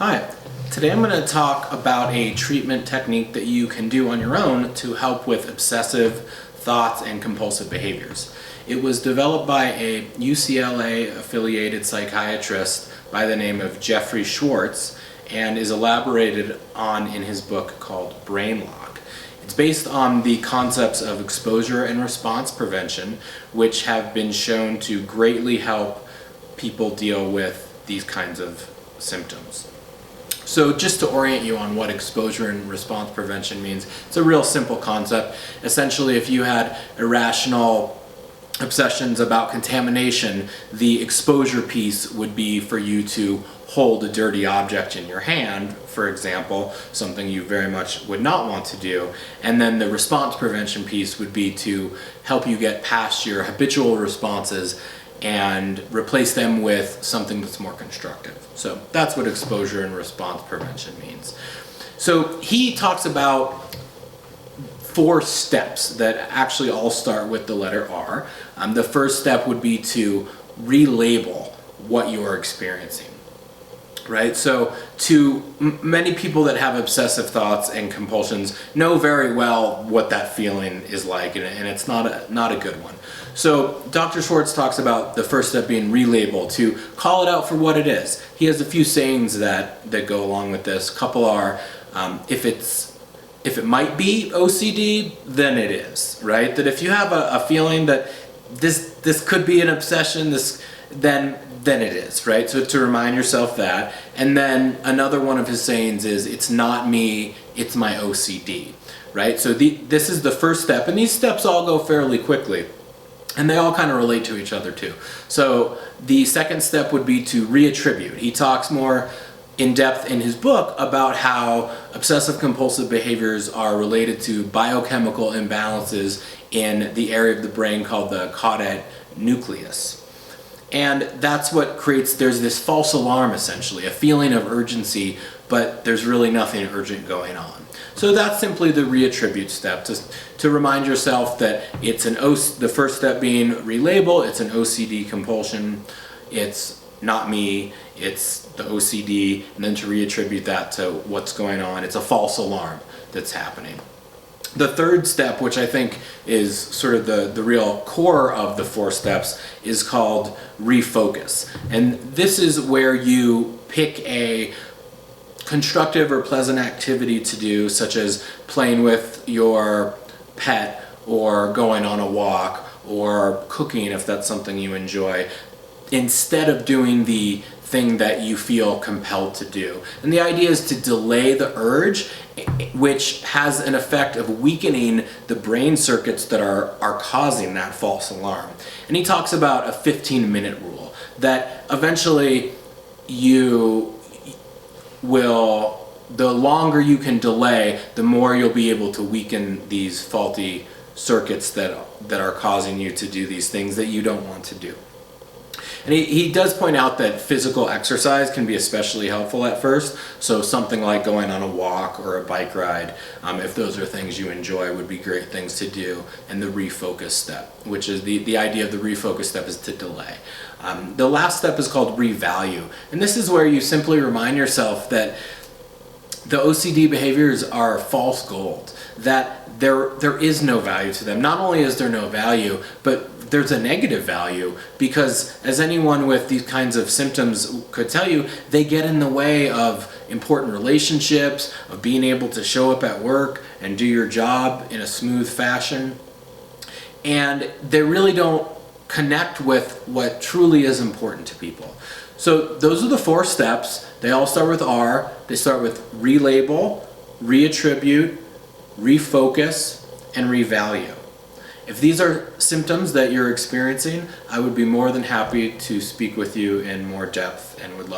Hi, today I'm going to talk about a treatment technique that you can do on your own to help with obsessive thoughts and compulsive behaviors. It was developed by a UCLA affiliated psychiatrist by the name of Jeffrey Schwartz and is elaborated on in his book called Brain Lock. It's based on the concepts of exposure and response prevention, which have been shown to greatly help people deal with these kinds of symptoms. So just to orient you on what exposure and response prevention means, it's a real simple concept. Essentially, if you had irrational obsessions about contamination, the exposure piece would be for you to hold a dirty object in your hand, for example, something you very much would not want to do. And then the response prevention piece would be to help you get past your habitual responses and replace them with something that's more constructive. So that's what exposure and response prevention means. So he talks about 4 steps that actually all start with the letter R. The first step would be to relabel what you're experiencing. Right? So many people that have obsessive thoughts and compulsions know very well what that feeling is like, and it's not a good one. So Dr. Schwartz talks about the first step being relabel, to call it out for what it is. He has a few sayings that go along with this. A couple are, if it might be OCD, then it is, right? That if you have a feeling that this could be an obsession, then it is, right? So to remind yourself that. And then another one of his sayings is, it's not me, it's my OCD, right? So this is the first step, and these steps all go fairly quickly. And they all kind of relate to each other too. So the second step would be to reattribute. He talks more in depth in his book about how obsessive-compulsive behaviors are related to biochemical imbalances in the area of the brain called the caudate nucleus. And that's what creates, there's this false alarm essentially, a feeling of urgency, but there's really nothing urgent going on. So that's simply the reattribute step, to remind yourself that it's the first step being relabel, it's an OCD compulsion, it's not me, it's the OCD, and then to reattribute that to what's going on. It's a false alarm that's happening. The third step, which I think is sort of the real core of the 4 steps, is called refocus. And this is where you pick a constructive or pleasant activity to do, such as playing with your pet, or going on a walk, or cooking if that's something you enjoy, instead of doing the thing that you feel compelled to do. And the idea is to delay the urge, which has an effect of weakening the brain circuits that are causing that false alarm. And he talks about a 15-minute rule, that eventually the longer you can delay, the more you'll be able to weaken these faulty circuits that are causing you to do these things that you don't want to do. And he does point out that physical exercise can be especially helpful at first. So something like going on a walk or a bike ride, if those are things you enjoy, would be great things to do. And the refocus step, which is the idea of the refocus step, is to delay. The last step is called revalue. And this is where you simply remind yourself that the OCD behaviors are false gold, that there is no value to them. Not only is there no value, but there's a negative value, because as anyone with these kinds of symptoms could tell you, they get in the way of important relationships, of being able to show up at work and do your job in a smooth fashion. And they really don't connect with what truly is important to people. So those are the 4 steps. They all start with R. They start with relabel, reattribute, refocus, and revalue. If these are symptoms that you're experiencing, I would be more than happy to speak with you in more depth and would love